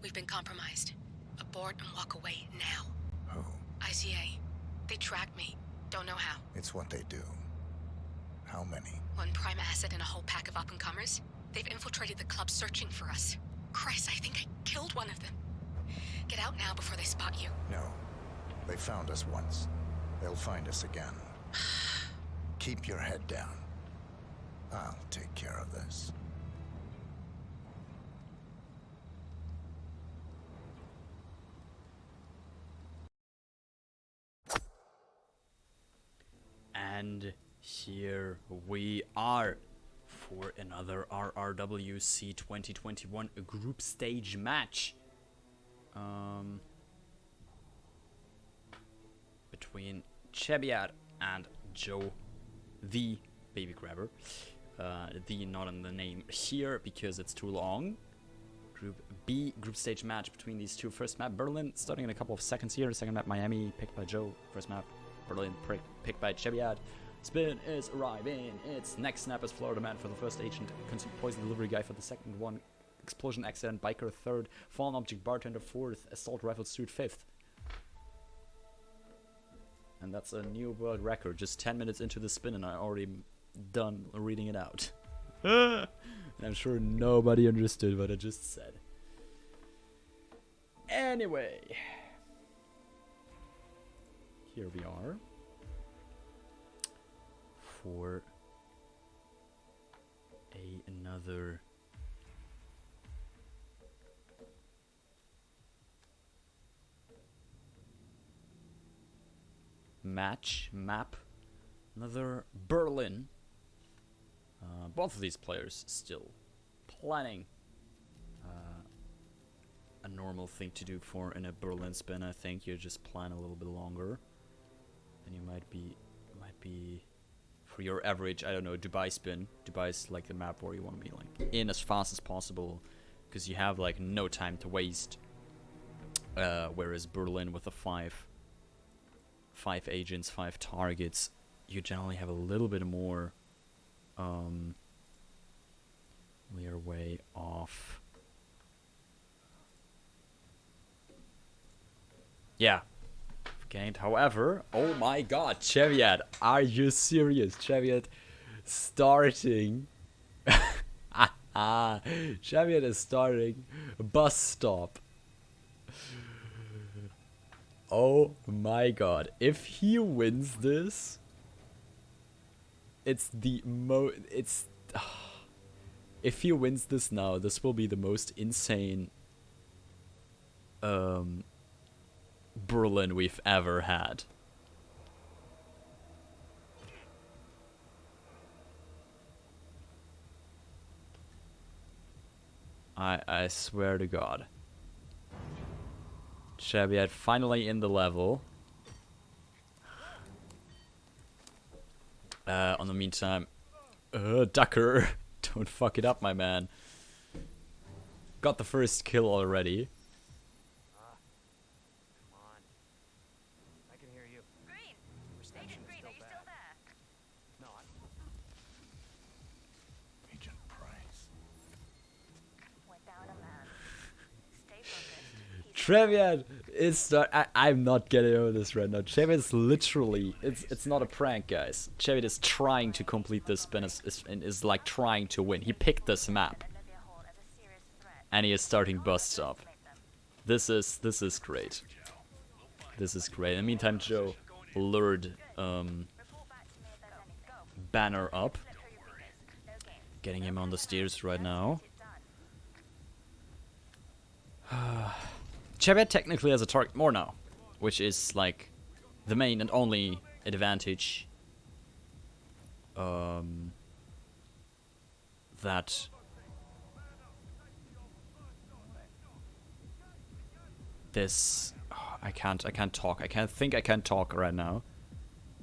We've been compromised. Abort and walk away now. Who? ICA. They tracked me. Don't know how. It's what they do. How many? One prime asset and a whole pack of up-and-comers. They've infiltrated the club searching for us. Christ, I think I killed one of them. Get out now before they spot you. No. They found us once. They'll find us again. Keep your head down. I'll take care of this. And here we are for another RRWC 2021 group stage match between Trzebiat and JoeTheBabyGrabber. The not in the name here because it's too long. Group B, group stage match between these two. First map Berlin, starting in a couple of seconds here. Second map Miami, picked by Joe. First map Berlin, picked by Trzebiat. Spin is arriving. It's next snap is Florida Man for the first agent. Consumed poison delivery guy for the second one. Explosion accident biker third. Fallen object bartender fourth. Assault rifle suit fifth. And that's a new world record. Just 10 minutes into the spin and I already done reading it out. And I'm sure nobody understood what I just said. Anyway. Here we are. For another map, another Berlin. Both of these players still planning a normal thing to do for in a Berlin spin. I think you just plan a little bit longer, and you might be for your average, I don't know, Dubai spin. Dubai is like the map where you want to be like in as fast as possible because you have like no time to waste. Whereas Berlin with the five agents, 5 targets, you generally have a little bit more leeway off. Yeah. Gained. However, oh my god, Trzebiat, are you serious? Trzebiat starting. Trzebiat is starting bus stop. Oh my god, if he wins this, it's the if he wins this now, this will be the most insane Berlin we've ever had. I swear to god. Trzebiat finally in the level. On the meantime, Ducker, don't fuck it up, my man. Got the first kill already. Trzebiat is I'm not getting over this right now. Trzebiat is literally, it's not a prank, guys. Trzebiat is trying to complete this spin and is like trying to win. He picked this map. And he is starting bus stop. This is great. This is great. In the meantime, Joe lured Banner up. Getting him on the stairs right now. Trzebiat technically has a target more now, which is like the main and only advantage that this I can't talk. I can't talk right now.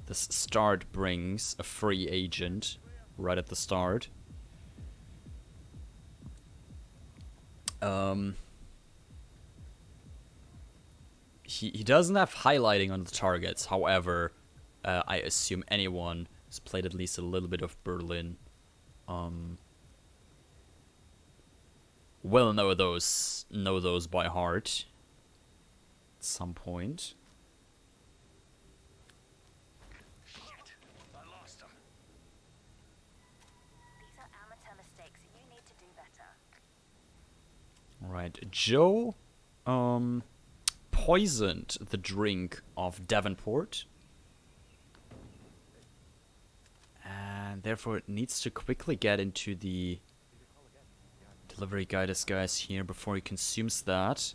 This start brings a free agent right at the start. He doesn't have highlighting on the targets. However, I assume anyone who's played at least a little bit of Berlin will know those by heart at some point. Shit, I lost him. These are amateur mistakes. You need to do better. Right, Joe poisoned the drink of Davenport. And therefore it needs to quickly get into the delivery guy disguise here before he consumes that.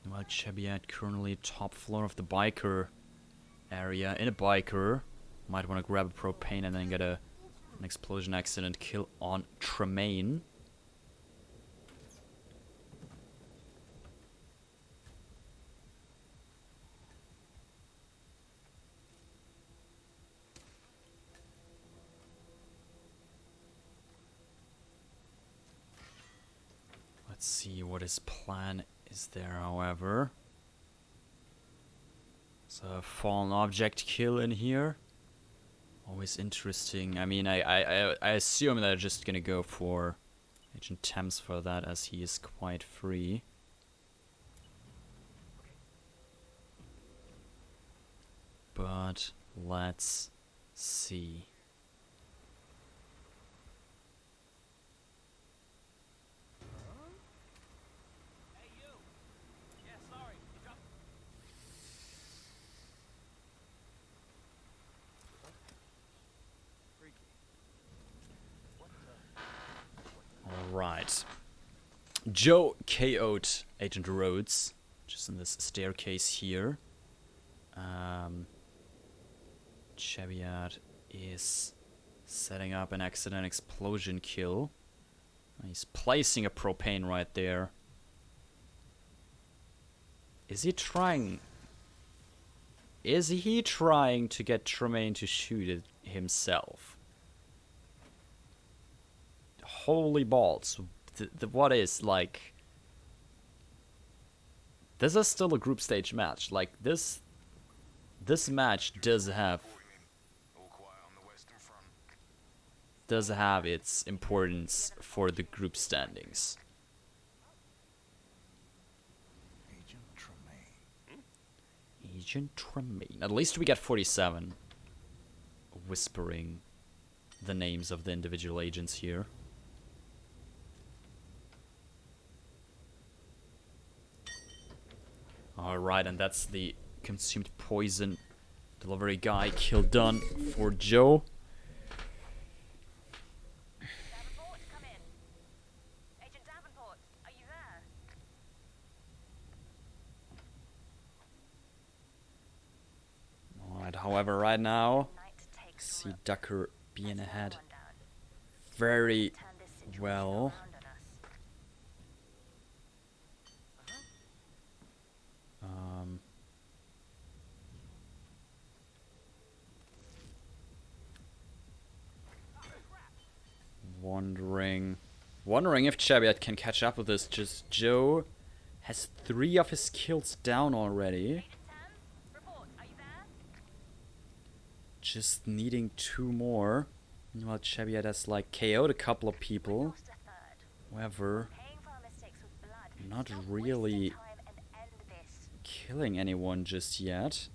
While Trzebiat currently top floor of the biker area in a biker. Might want to grab a propane and then get an explosion accident kill on Tremaine. Let's see what his plan is there, however. There's a fallen object kill in here. Always interesting. I mean, I assume they're just gonna go for Agent Thames for that, as he is quite free. But let's see. Alright. Joe KO'd Agent Rhodes, just in this staircase here. Trzebiat is setting up an accident explosion kill. He's placing a propane right there. Is he trying to get Tremaine to shoot it himself? Holy balls. What is, like... This is still a group stage match. Like, this match does have its importance for the group standings. Agent Tremaine. At least we get 47 whispering the names of the individual agents here. Alright, and that's the consumed poison delivery guy kill done for Joe. Davenport, come in. Agent Davenport, are you there? Alright, however, right now, Night takes see root. Ducker being Let's ahead slow one down. very Turn this situation well. around on us. Wondering if Trzebiat can catch up with this. Just Joe has 3 of his kills down already. Agent Thames, report, are you there? Just needing 2 more. Meanwhile, Trzebiat has like KO'd a couple of people. Lost a third. However, Paying for our mistakes with blood. not Stop really wasting time and end this. killing anyone just yet.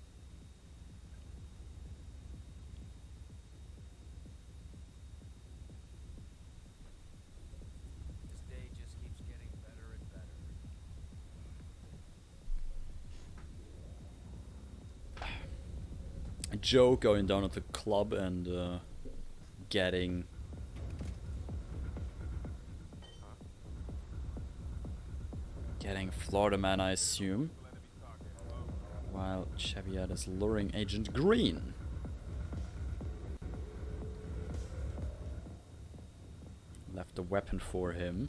This day just keeps getting better and better. Joe going down at the club and getting Florida Man, I assume. While Trzebiat is luring Agent Green. Left a weapon for him.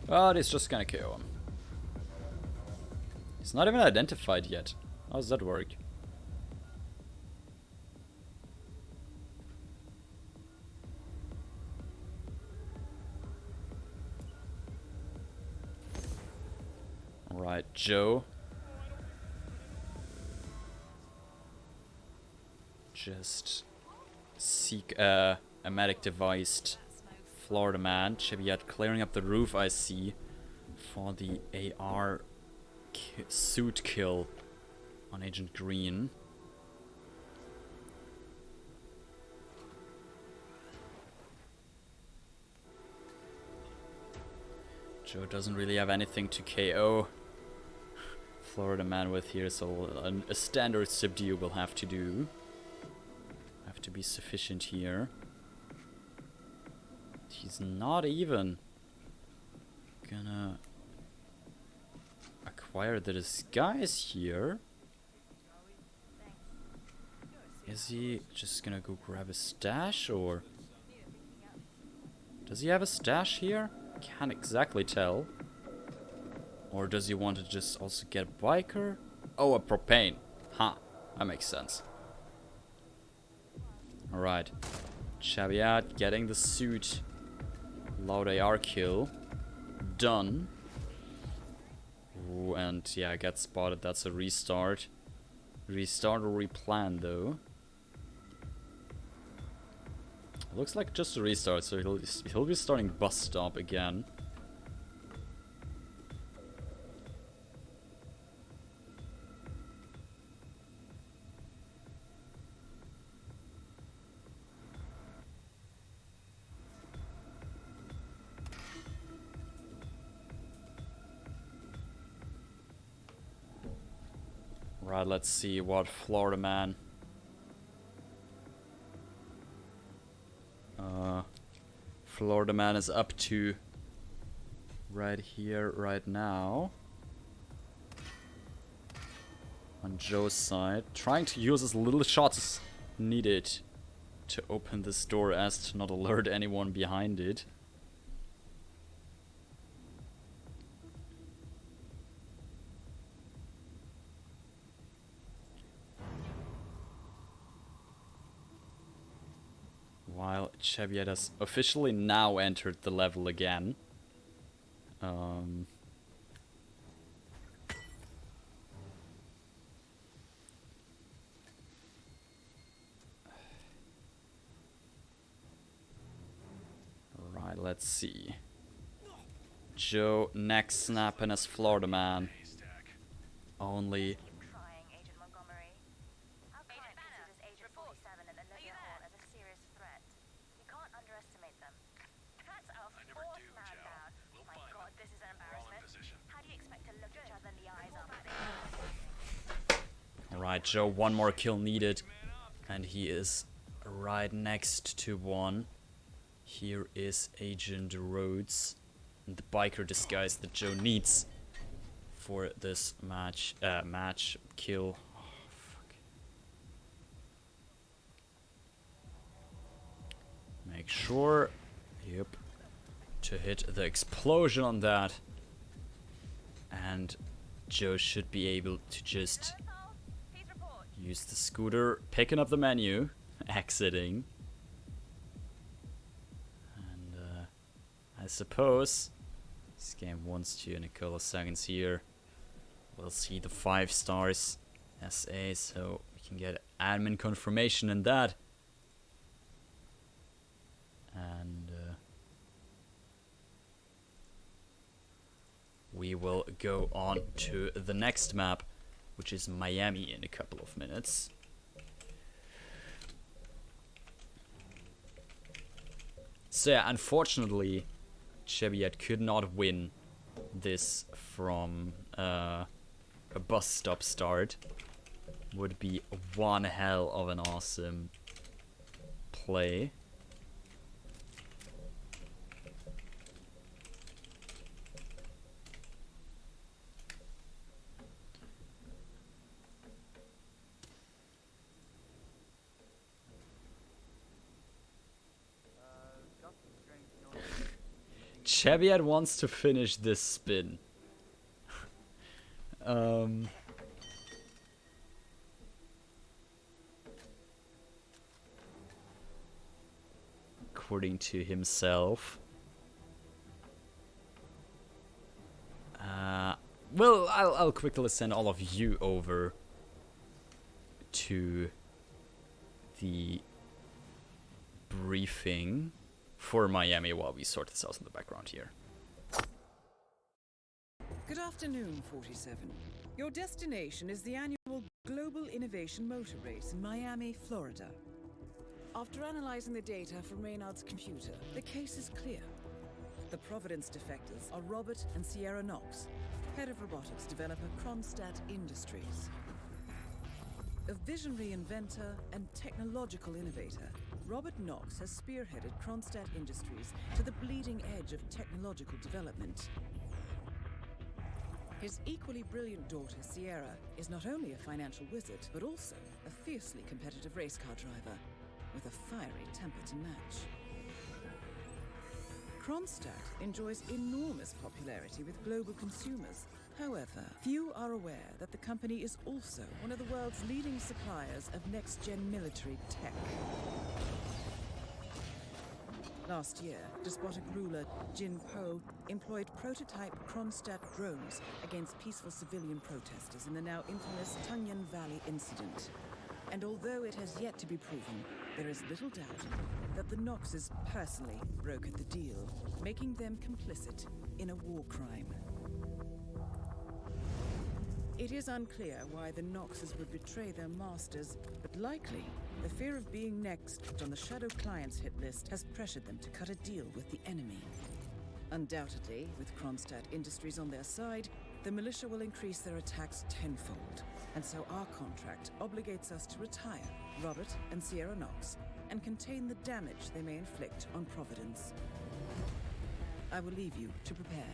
But he's just gonna kill him. He's not even identified yet. How does that work? Right, Joe. Just seek a medic device Florida man. Trzebiat clearing up the roof, I see, for the AR suit kill on Agent Green. Joe doesn't really have anything to KO Florida man with here, so a standard subdue will have to do. Have to be sufficient here. He's not even gonna acquire the disguise here. Is he just gonna go grab a stash, or does he have a stash here? Can't exactly tell. Or does he want to just also get a biker? Oh, a propane. Huh, that makes sense. Alright. Trzebiat getting the suit. Loud AR kill. Done. Ooh, and yeah, get spotted. That's a restart. Restart or replan though. Looks like just a restart, so he'll be starting bus stop again. Right, let's see what Florida man. Florida man is up to right here, right now. On Joe's side. Trying to use as little shots needed to open this door as to not alert anyone behind it. While Trzebiat has officially now entered the level again. Right, let's see. Joe next snapping as Florida man. Only Trying, Agent Montgomery. Our client considers Agent 47 and Olivia Hall as a serious threat. You can't underestimate them. That's our fourth man down. My God, this is an embarrassment. How do you expect to look each other in the eyes after this? Alright, Joe, one more kill needed. And he is right next to one. Here is Agent Rhodes. The biker disguise that Joe needs for this match kill. Oh, fuck. Make sure, yep, to hit the explosion on that. And Joe should be able to just Please report. use the scooter, picking up the menu, exiting. And I suppose this game wants to in a couple of seconds here. We'll see the 5 stars SA, so we can get admin confirmation in that. And we will go on to the next map, which is Miami, in a couple of minutes. So yeah, unfortunately, Trzebiat could not win this from a bus stop start. Would be one hell of an awesome play. Trzebiat wants to finish this spin. According to himself. Well, I'll quickly send all of you over to the briefing for Miami while we sort this out in the background here. Good afternoon, 47. Your destination is the annual Global Innovation Motor Race in Miami, Florida. After analyzing the data from Reynard's computer, the case is clear. The Providence defectors are Robert and Sierra Knox, head of robotics developer Kronstadt Industries. A visionary inventor and technological innovator, Robert Knox has spearheaded Kronstadt Industries to the bleeding edge of technological development. His equally brilliant daughter, Sierra, is not only a financial wizard, but also a fiercely competitive race car driver, with a fiery temper to match. Kronstadt enjoys enormous popularity with global consumers. However, few are aware that the company is also one of the world's leading suppliers of next-gen military tech. Last year, despotic ruler Jin Po employed prototype Kronstadt drones against peaceful civilian protesters in the now infamous Tungan Valley incident. And although it has yet to be proven, there is little doubt that the Knoxes personally brokered the deal, making them complicit in a war crime. It is unclear why the Knoxes would betray their masters, but likely the fear of being next on the Shadow Clients hit list has pressured them to cut a deal with the enemy. Undoubtedly, with Kronstadt Industries on their side, the militia will increase their attacks tenfold, and so our contract obligates us to retire Robert and Sierra Knox and contain the damage they may inflict on Providence. I will leave you to prepare.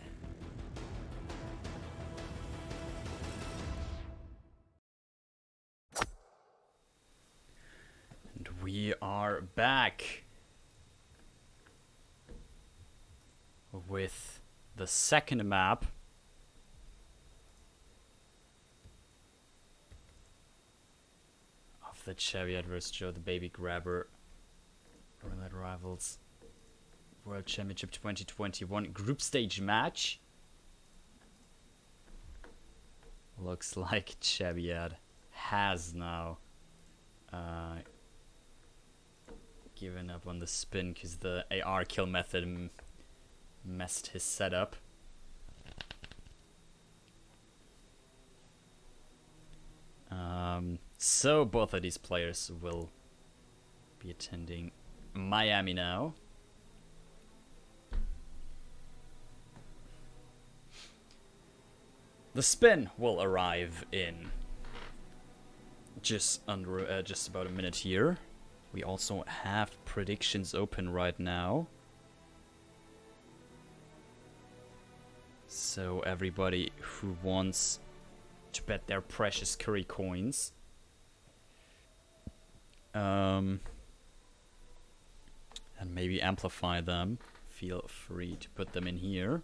And we are back with the second map. Of the Trzebiat vs. JoeTheBabyGrabber Roulette Rivals World Championship 2021 group stage match. Looks like Trzebiat has now given up on the spin because the AR kill method messed his setup. So both of these players will be attending Miami now. The spin will arrive in just about a minute here. We also have predictions open right now. So everybody who wants to bet their precious curry coins, and maybe amplify them, feel free to put them in here.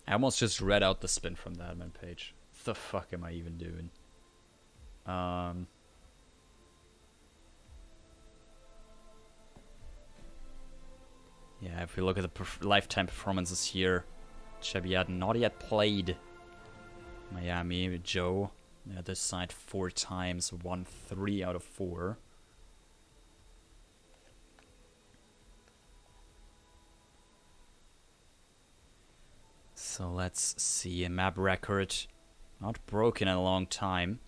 I almost just read out the spin from the admin page. What the fuck am I even doing? Yeah, if we look at the lifetime performances here, Trzebiat not yet played Miami. Joe, the other side 4 times, won 3 out of 4. So let's see, a map record not broken in a long time.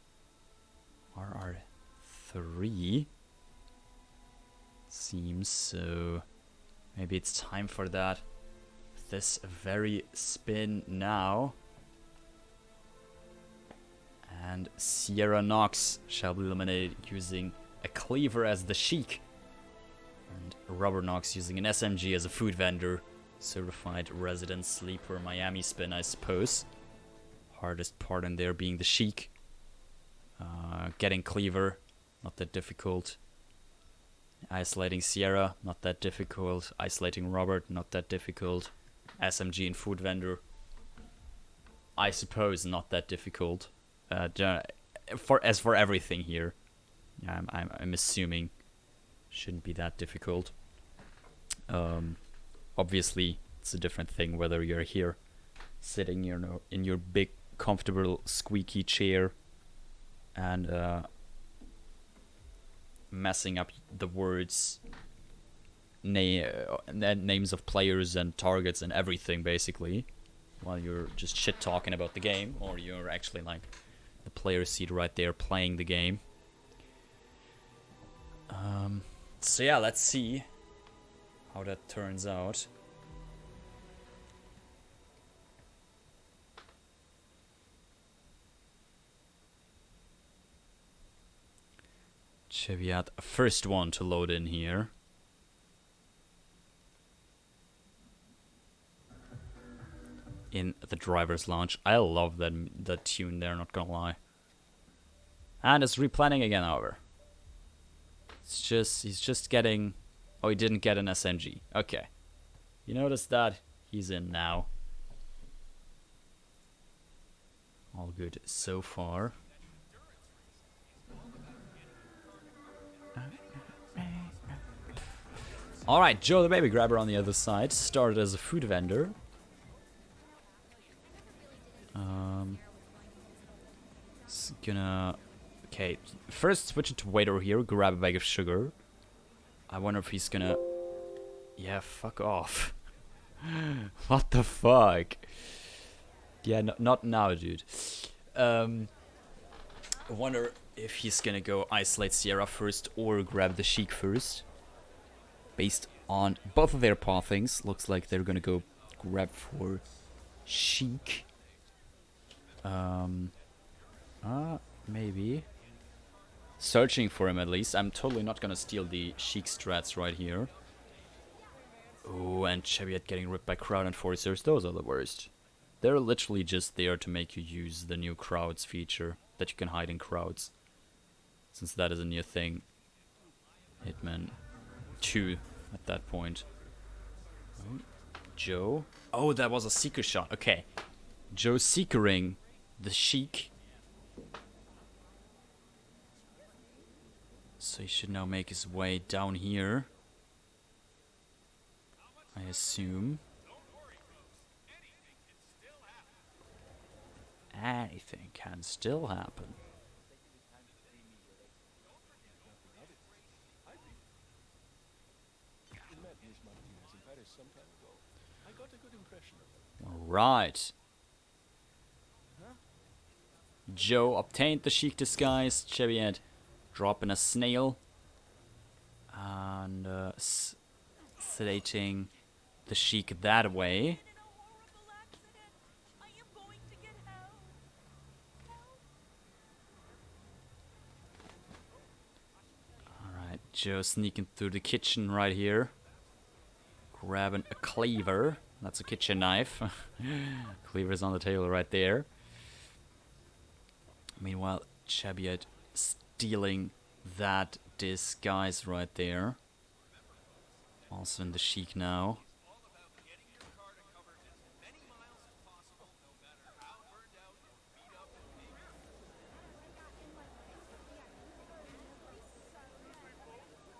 RR3 seems so. Maybe it's time for that. This very spin now. And Sierra Knox shall be eliminated using a cleaver as the Sheik. And Robert Knox using an SMG as a food vendor. Certified resident sleeper Miami spin, I suppose. Hardest part in there being the Sheik. Getting cleaver, not that difficult. Isolating Sierra, not that difficult. Isolating Robert, not that difficult. SMG and food vendor, I suppose not that difficult. As for everything here, yeah, I'm assuming shouldn't be that difficult. Obviously, it's a different thing whether you're here, sitting in your big, comfortable, squeaky chair, and messing up the words names of players and targets and everything, basically, while you're just shit talking about the game, or you're actually like the player seat right there playing the game. So yeah, let's see how that turns out. Trzebiat, first one to load in here. In the driver's lounge. I love that tune there, not gonna lie. And it's replanning again, however. He's just getting... Oh, he didn't get an SMG. Okay. You notice that? He's in now. All good so far. Alright, JoeTheBabyGrabber on the other side. Started as a food vendor. It's gonna... Okay, first switch it to waiter here, grab a bag of sugar. I wonder if he's gonna... Yeah, fuck off. What the fuck? Yeah, not now, dude. I wonder if he's gonna go isolate Sierra first or grab the Sheik first. Based on both of their pathings, looks like they're gonna go grab for Sheik. Maybe. Searching for him at least. I'm totally not gonna steal the Sheik strats right here. Oh, and Trzebiat getting ripped by crowd enforcers. Those are the worst. They're literally just there to make you use the new crowds feature that you can hide in crowds. Since that is a new thing. Hitman 2 at that point. Oh, Joe. Oh, that was a seeker shot. Okay. Joe seekering the Sheik. So he should now make his way down here. I assume. Anything can still happen. Alright. Joe obtained the Sheik disguise. Trzebiat dropping a snail. And sedating the Sheik that way. Alright, Joe sneaking through the kitchen right here. Grabbing a cleaver. That's a kitchen knife. Cleaver's on the table right there. Meanwhile, Trzebiat stealing that disguise right there. Also in the Sheik now.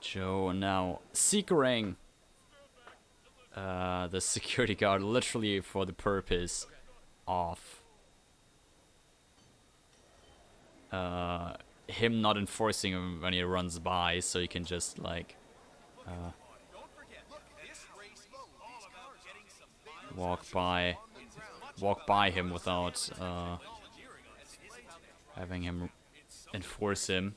Joe now seekering the security guard literally for the purpose of him not enforcing him when he runs by, so you can just like walk by him without having him enforce him.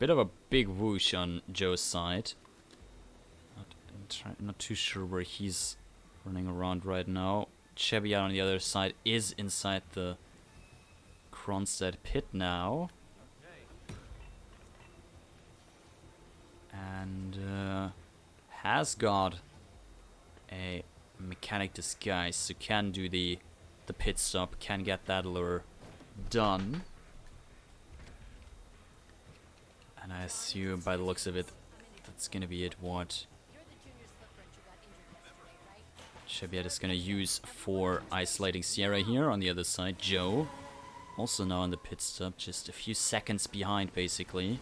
Bit of a big whoosh on Joe's side. Not too sure where he's running around right now. Trzebiat on the other side is inside the Kronstadt pit now. And has got a mechanic disguise, so can do the pit stop, can get that lure done. And I assume, by the looks of it, that's gonna be it. What Trzebiat is gonna use for isolating Sierra here on the other side. Joe, also now on the pit stop, just a few seconds behind, basically.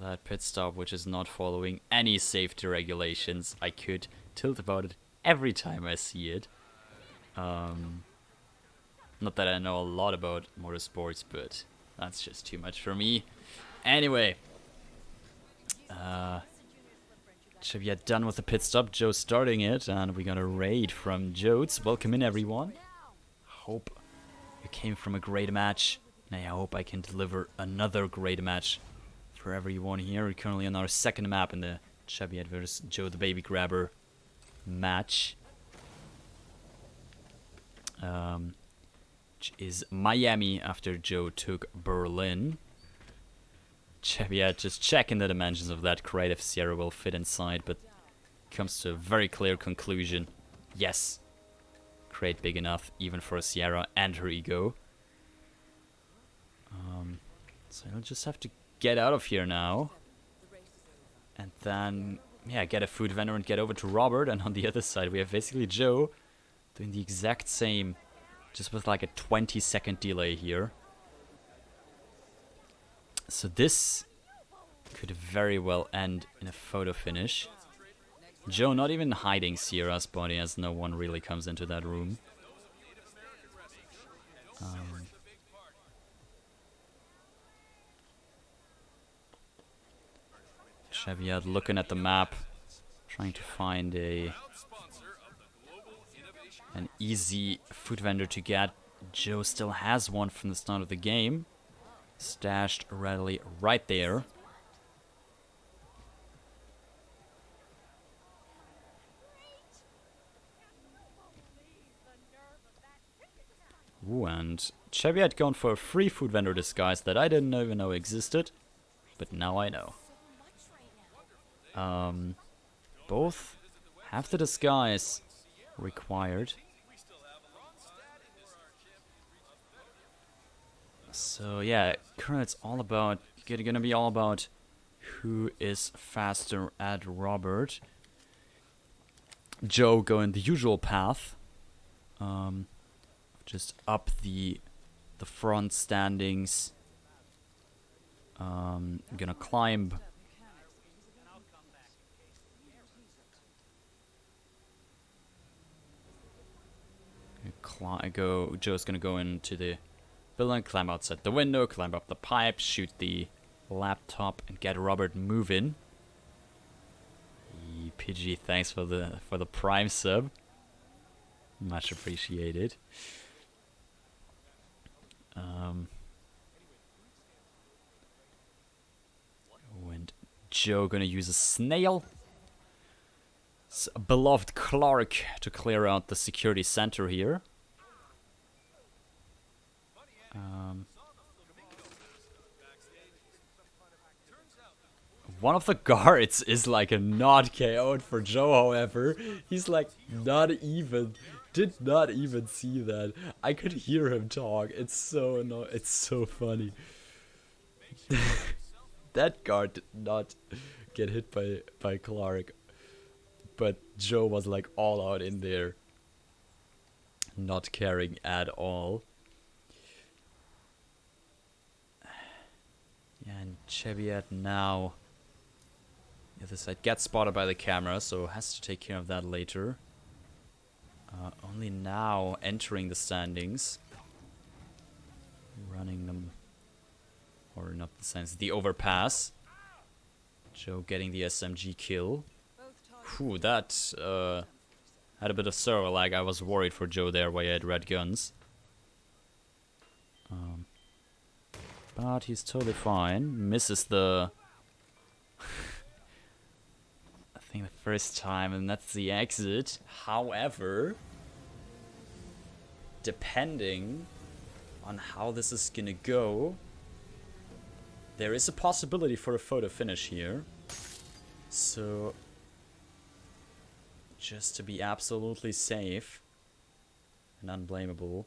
That pit stop, which is not following any safety regulations. I could tilt about it every time I see it. Not that I know a lot about motorsports, but that's just too much for me. Anyway, Trzebiat done with the pit stop. Joe starting it, and we got a raid from Jotes. Welcome in, everyone. Hope you came from a great match, and I hope I can deliver another great match for everyone here. We're currently on our second map in the Trzebiat vs JoeTheBabyGrabber match. Which is Miami after Joe took Berlin. Trzebiat just checking the dimensions of that crate if Sierra will fit inside, but comes to a very clear conclusion. Yes, crate big enough even for Sierra and her ego. So I'll just have to get out of here now. And then, yeah, get a food vendor and get over to Robert. And on the other side we have basically Joe doing the exact same, just with like a 20-second delay here. So this could very well end in a photo finish. Joe not even hiding Sierra's body, as no one really comes into that room. Trzebiat looking at the map, trying to find an easy food vendor to get. Joe still has one from the start of the game, stashed readily right there. Ooh, and Trzebiat going for a free food vendor disguise that I didn't even know existed, but now I know. Both have the disguise required. So yeah, currently it's all about, gonna be all about who is faster at Robert. Joe going the usual path, just up the front standings. Gonna climb. Joe's gonna go into the building, climb outside the window, climb up the pipe, shoot the laptop, and get Robert moving. PG, thanks for the Prime sub. Much appreciated. And Joe gonna use a snail. Beloved Clark to clear out the security center here. One of the guards is like a not KO'd for Joe, however. He's like did not even see that. I could hear him talk. It's so annoying. It's so funny. That guard did not get hit by Clark. But Joe was like all out in there, not caring at all. Yeah, and Trzebiat now, the other side, gets spotted by the camera, so has to take care of that later. Only now entering the standings, running them, or not the standings, the overpass. Joe getting the SMG kill. Whew, that had a bit of server lag. I was worried for Joe there while he had red guns. But he's totally fine. Misses the I think the first time, and that's the exit. However, depending on how this is gonna go, there is a possibility for a photo finish here. So just to be absolutely safe and unblameable,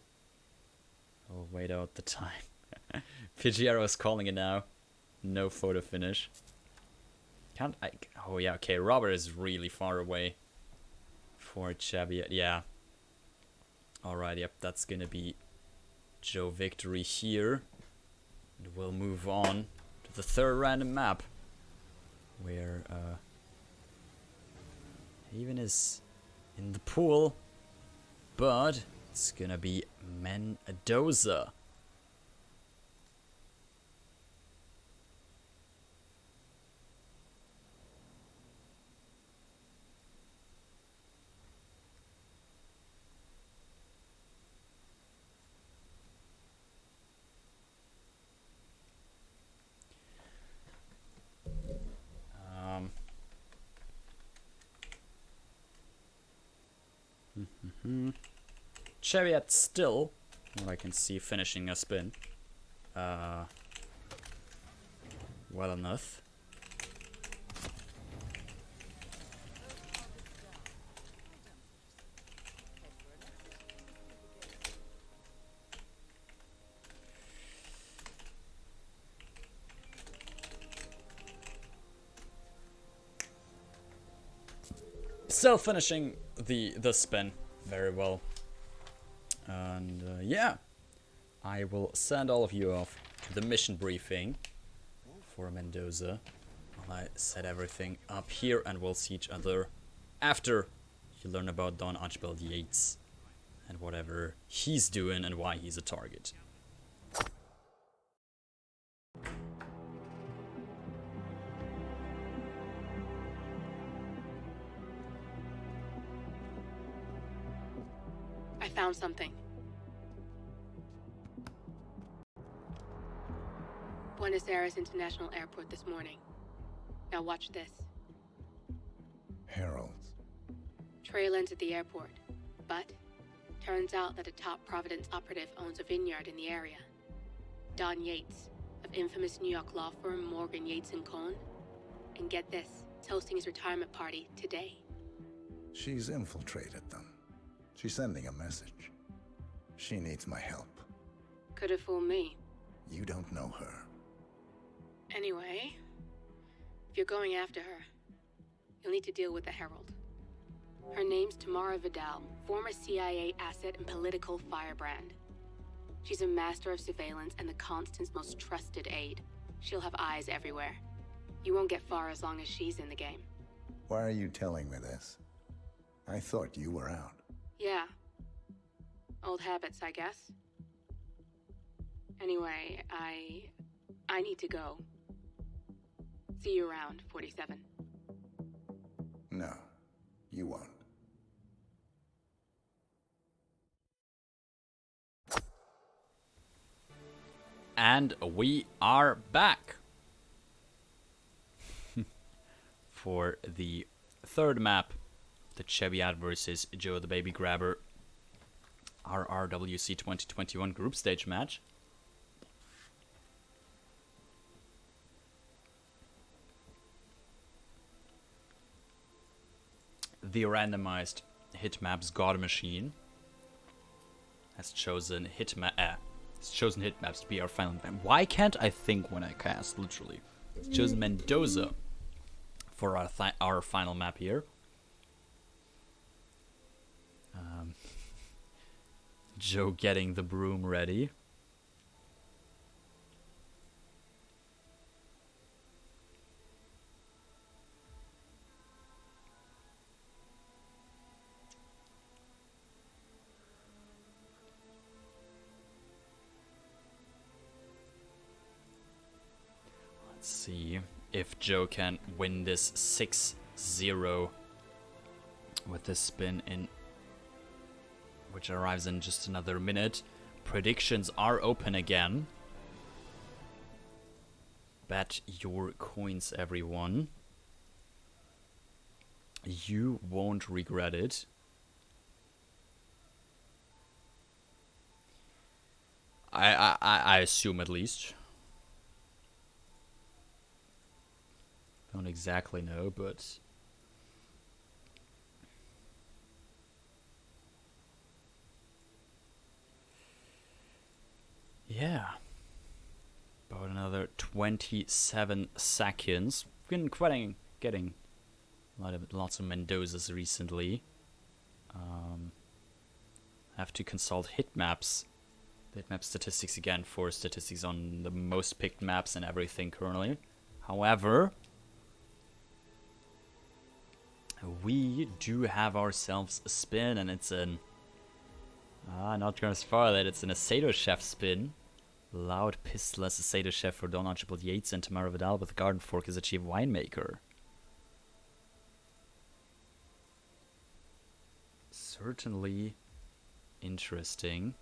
I'll wait out the time. Pigiero is calling it now. No photo finish. Can't I? Oh yeah, okay. Robert is really far away for Trzebiat. Yeah. Alright, yep, that's gonna be Joe victory here. And we'll move on to the third random map. where Haven is in the pool, but it's gonna be Mendoza. Trzebiat still, what I can see, finishing a spin. Well enough. Still finishing the spin very well. And yeah, I will send all of you off to the mission briefing for Mendoza while I set everything up here, and we'll see each other after you learn about Don Archibald Yates and whatever he's doing and why he's a target. I found something. Buenos Aires International Airport this morning. Now watch this. Heralds. Trail ends at the airport, but turns out that a top Providence operative owns a vineyard in the area. Don Yates, of infamous New York law firm Morgan Yates & Cohn. And get this, is hosting his retirement party today. She's infiltrated them. She's sending a message. She needs my help. Could have fooled me. You don't know her. Anyway, if you're going after her, you'll need to deal with the Herald. Her name's Tamara Vidal, former CIA asset and political firebrand. She's a master of surveillance and the Constant's most trusted aide. She'll have eyes everywhere. You won't get far as long as she's in the game. Why are you telling me this? I thought you were out. Yeah. Old habits, I guess. Anyway, I need to go. See you around, 47. No, you won't. And we are back for the third map, the Trzebiat versus JoeTheBabyGrabber RRWC 2021 group stage match. The randomized hitmaps God Machine has chosen hitmaps to be our final map. Why can't I think when I cast? Literally, it's chosen Mendoza for our final map here. Joe getting the broom ready. Let's see if Joe can win this 6-0 with this spin in, which arrives in just another minute. Predictions are open again. Bet your coins, everyone. You won't regret it. I assume, at least. Don't exactly know, but yeah. About another 27 seconds. Been getting lots of Mendozas recently. Have to consult hitmaps. The hitmap statistics again for statistics on the most picked maps and everything currently. However, we do have ourselves a spin, and it's an... not gonna spoil it, it's an Aceto Chef spin. Loud Pistless Aceto Chef for Don Archibald Yates and Tamara Vidal with Garden Fork is a Chief Winemaker. Certainly interesting.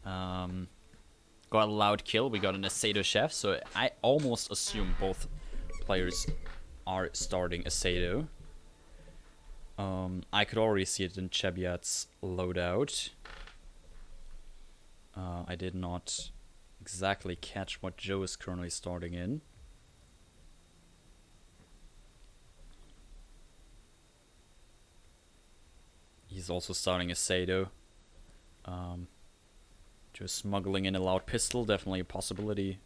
Got a loud kill, we got an Aceto Chef, so I almost assume both players are starting Aceto. I could already see it in Trzebiat's loadout. I did not exactly catch what Joe is currently starting in. He's also starting Aceto. Just smuggling in a loud pistol, definitely a possibility.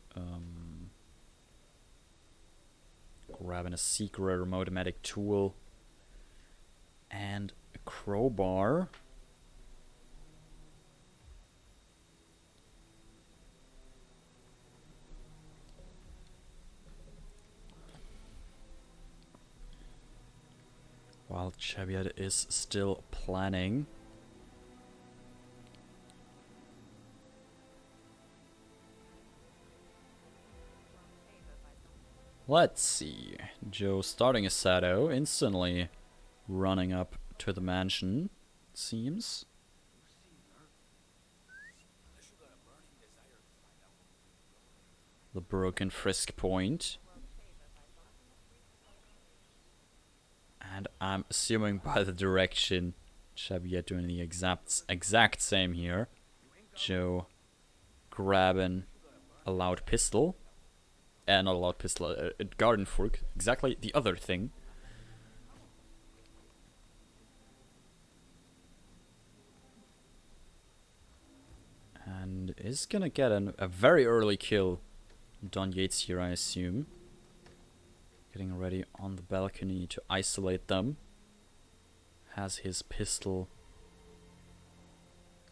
Grabbing a secret remote-o-matic tool. And a crowbar. While Trzebiat is still planning. Let's see. Joe starting a Sato, instantly running up to the mansion, it seems. The broken frisk point. And I'm assuming by the direction, Trzebiat doing the exact same here. Joe grabbing a loud pistol. Not a loud pistol, a garden fork. Exactly the other thing. And is gonna get a very early kill. Don Yates here, I assume. Getting ready on the balcony to isolate them. Has his pistol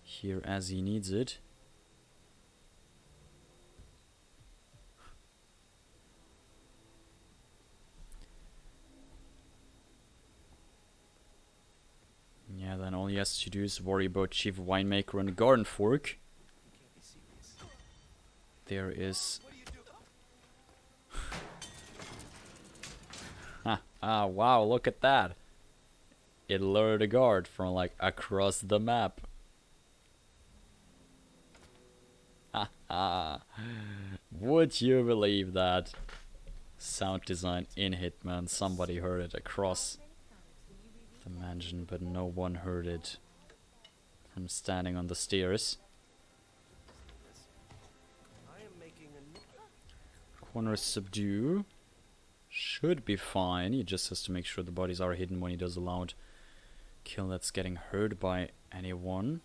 here as he needs it. Yeah, then all he has to do is worry about Chief Winemaker and Garden Fork. There is... wow, look at that. It lured a guard from like across the map. Would you believe that? Sound design in Hitman. Somebody heard it across the mansion, but no one heard it from standing on the stairs. Corner subdue. Should be fine. He just has to make sure the bodies are hidden when he does a loud kill that's getting heard by anyone.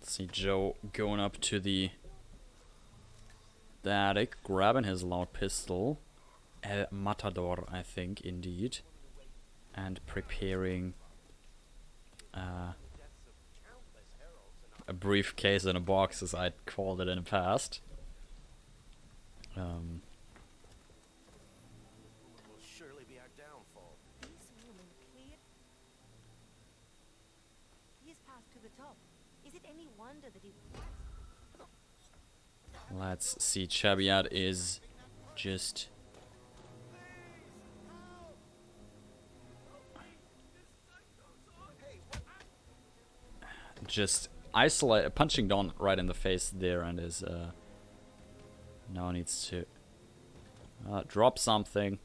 Let's see Joe going up to the attic, grabbing his loud pistol. El Matador, I think, indeed. And preparing a briefcase and a box, as I'd called it in the past. Surely be our downfall. This woman clear. He is passed to the top. Is it any wonder that he... Let's see, Trzebiat is just... isolate, punching Don right in the face there, and is now needs to drop something.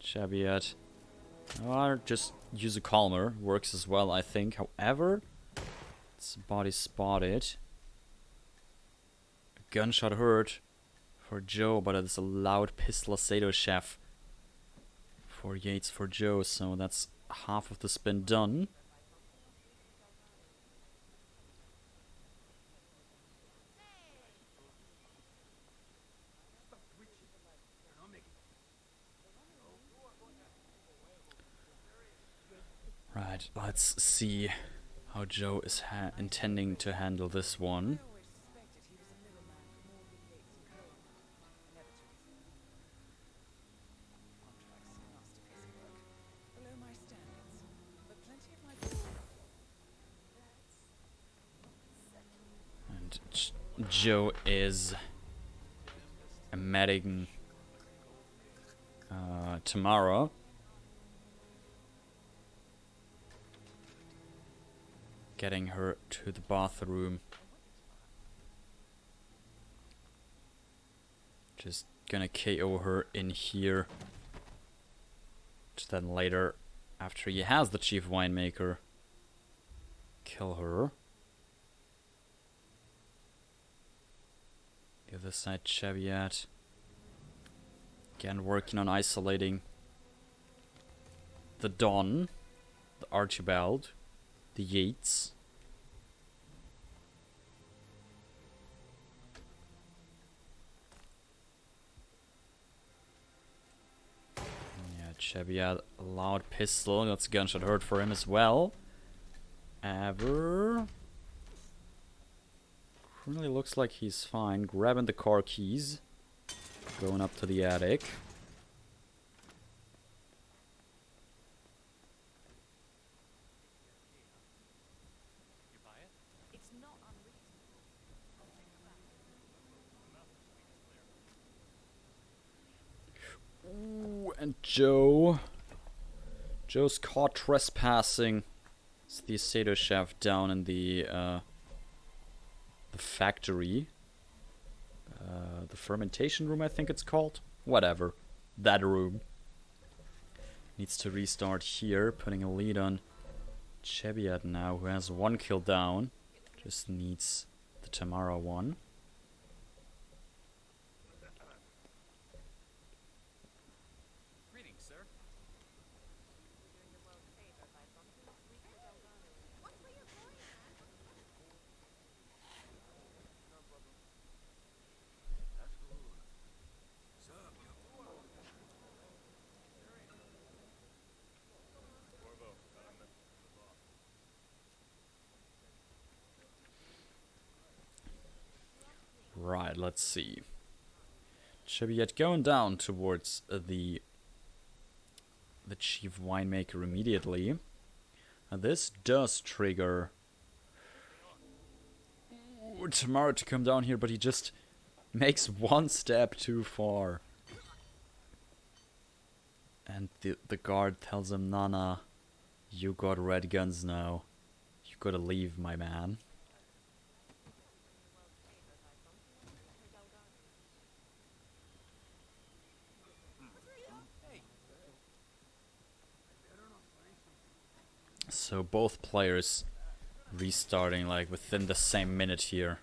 Trzebiat, or just use a calmer, works as well, I think. However, it's body spotted. A gunshot heard for Joe, but it's a loud pistol Aceto Chef for Yates for Joe, so that's half of the spin done. Right, let's see how Joe is intending to handle this one. And Joe is medicating Tamara. Getting her to the bathroom. Just gonna KO her in here. Just then later, after he has the chief winemaker, kill her. The other side, Trzebiat. Again, working on isolating the Don, the Archibald, the Yates. Yeah, Trzebiat, a loud pistol. That's a gunshot hurt for him as well. Currently looks like he's fine. Grabbing the car keys. Going up to the attic. Ooh, and Joe's caught trespassing. It's the Aceto chef down in the factory. The fermentation room, I think it's called. Whatever. That room. Needs to restart here, putting a lead on Trzebiat now, who has 1 kill down. Just needs the Tamara one. Right, let's see. Trzebiat going down towards the chief winemaker immediately. And this does trigger Tamara to come down here, but he just makes 1 step too far. And the guard tells him, Nana, you got red guns now. You gotta leave, my man. So both players restarting like within the same minute here.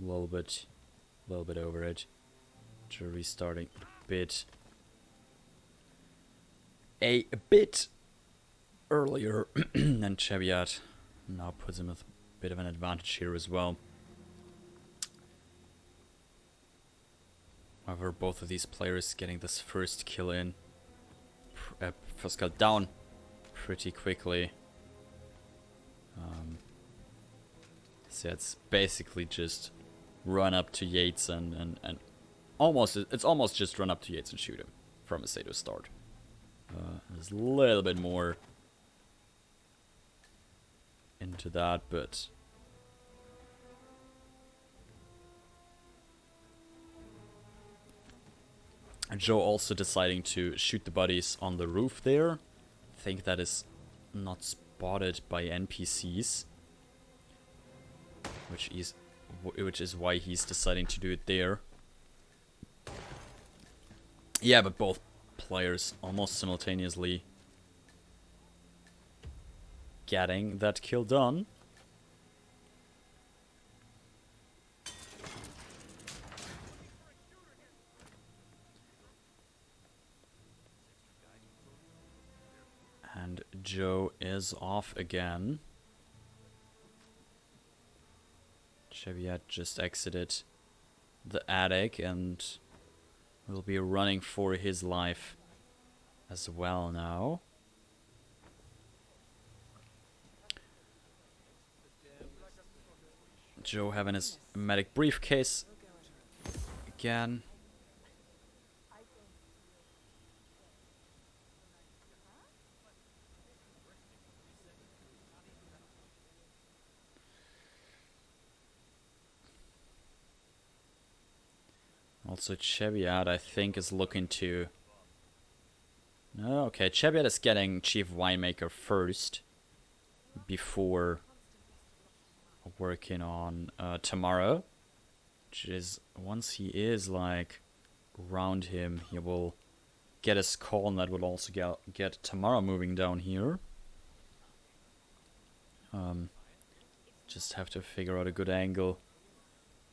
A little bit over it. Restarting a bit earlier than Trzebiat. Now puts him with a bit of an advantage here as well. However, both of these players getting this first kill in. First kill down pretty quickly. So it's basically just run up to Yates and it's almost just run up to Yates and shoot him from Aceto's start. There's a little bit more into that, but Joe also deciding to shoot the buddies on the roof there. I think that is not spotted by NPCs, which is why he's deciding to do it there. Yeah, but both players almost simultaneously getting that kill done. And Joe is off again. Trzebiat just exited the attic and will be running for his life as well now. Joe having his medic briefcase again. Also, Trzebiat, I think, is looking to... No, okay, Trzebiat is getting Chief Winemaker first before working on Tamara, which is, once he is, like, around him, he will get his call, and that will also get Tamara moving down here. Just have to figure out a good angle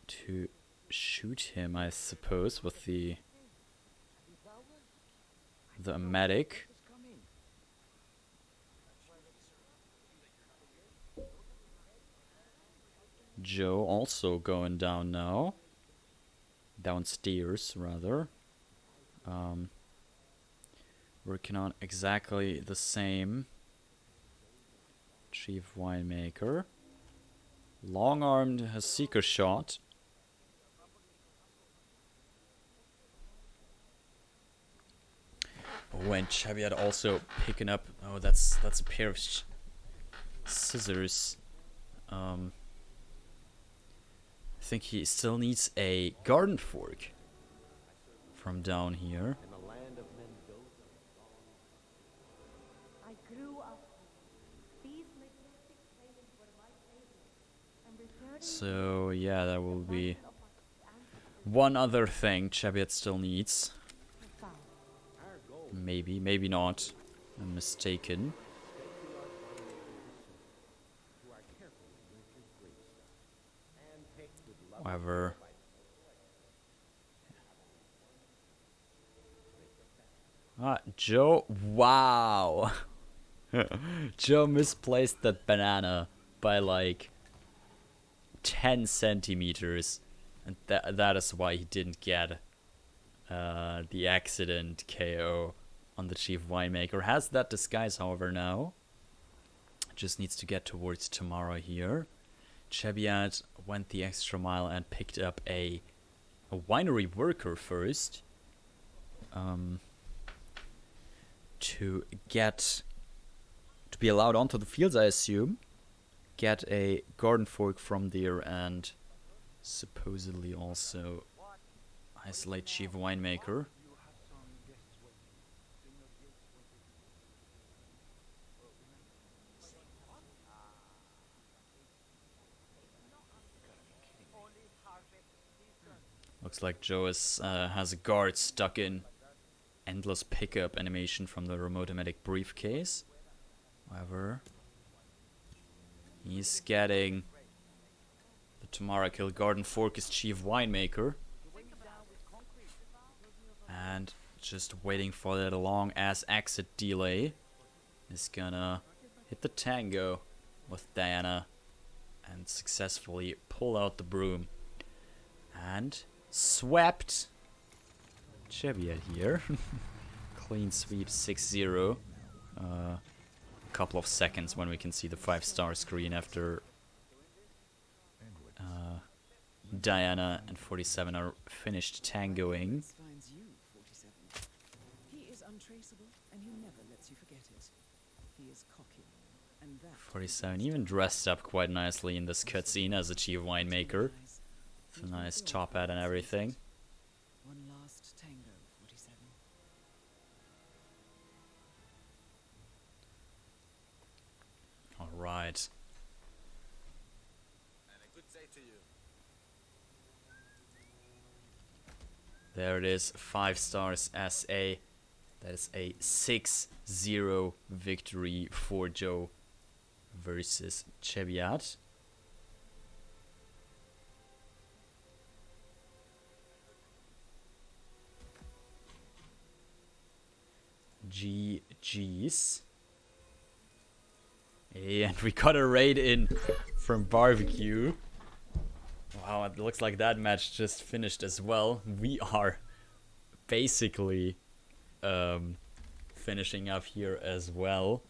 to shoot him, I suppose, with the medic. Joe also going down now. Downstairs, rather. Working on exactly the same. Chief Winemaker. Long-armed has Seeker shot. Oh, and Trzebiat also picking up... Oh, that's a pair of scissors. I think he still needs a garden fork from down here. In the land of Mendoza. I grew up. These majestic plains were my favorite. And returning So, yeah, that will be one other thing Trzebiat still needs. Maybe, maybe not. I'm mistaken. However... Joe... Wow! Joe misplaced that banana by like 10 centimeters. And that is why he didn't get the accident KO on the Chief Winemaker. Has that disguise, however, now. Just needs to get towards Tamara here. Trzebiat went the extra mile and picked up a winery worker first. To be allowed onto the fields, I assume. Get a garden fork from there and supposedly also isolate Chief Winemaker. Looks like Joe has a guard stuck in endless pickup animation from the remote medic briefcase. However, he's getting the Tamara kill. Garden fork is Chief Winemaker. And just waiting for that long ass exit delay. Is gonna hit the tango with Diana and successfully pull out the broom. And swept Trzebiat here. Clean sweep 6-0. A couple of seconds when we can see the 5-star screen after Diana and 47 are finished tangoing. Finds you, 47. He is untraceable, and he never lets you forget it. He is cocky, and that 47 even dressed up quite nicely in this cutscene as a Chief Winemaker. It's a nice top hat and everything. One last tango, 47. Alright. And a good day to you. There it is, 5 stars SA. That is a 6-0 victory for Joe versus Trzebiat. GG's. And we got a raid in from Barbecue. Wow, it looks like that match just finished as well. We are basically finishing up here as well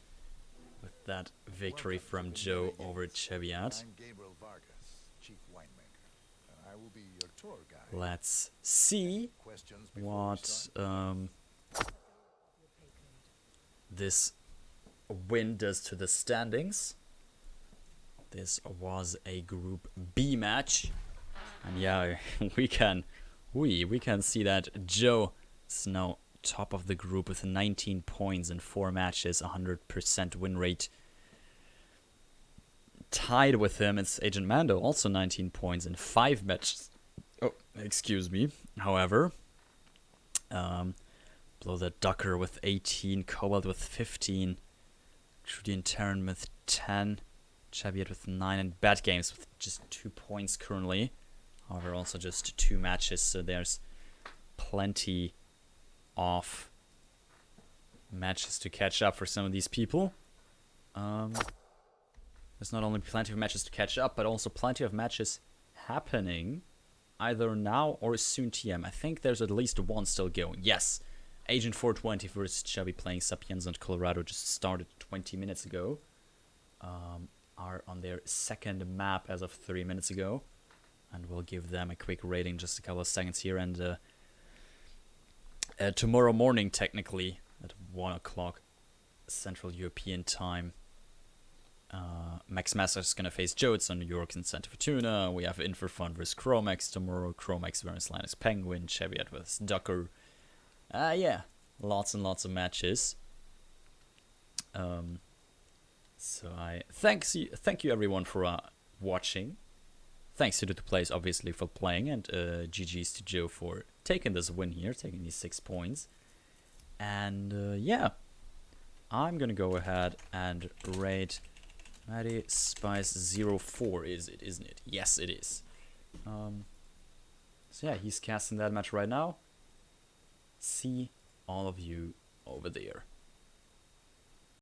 with that victory from Joe over Trzebiat. I'm Gabriel Vargas, Chief winemaker. I will be your tour guide. Let's see Questions before we what start? this win does to the standings. This was a Group B match, and yeah, we can see that Joe is now top of the group with 19 points in 4 matches, 100% win rate. Tied with him, it's Agent Mando, also 19 points in 5 matches. Oh, excuse me. However, below that Ducker with 18, Cobalt with 15, Trudy and Terran with 10, Trzebiat with 9, and Bad Games with just 2 points currently. However, also just 2 matches, so there's plenty of matches to catch up for some of these people. There's not only plenty of matches to catch up, but also plenty of matches happening either now or soon TM. I think there's at least one still going. Yes, Agent 420 versus Chubby playing Sapienza and Colorado just started 20 minutes ago. Are on their second map as of 30 minutes ago. And we'll give them a quick rating, just a couple of seconds here. And tomorrow morning, technically, at 1 o'clock Central European time, Max Master is going to face Joe. It's on New York and Santa Fortuna. We have Infrafund versus Chromex tomorrow. Chromex versus Linus Penguin. Trzebiat versus Ducker. Yeah, lots and lots of matches. So I thank you everyone for watching. Thanks to the 2 players obviously for playing, and GG's to Joe for taking this win here, taking these 6 points. And yeah, I'm gonna go ahead and rate Matty Spice 04, isn't it? Yes, it is. So yeah, he's casting that match right now. See all of you over there.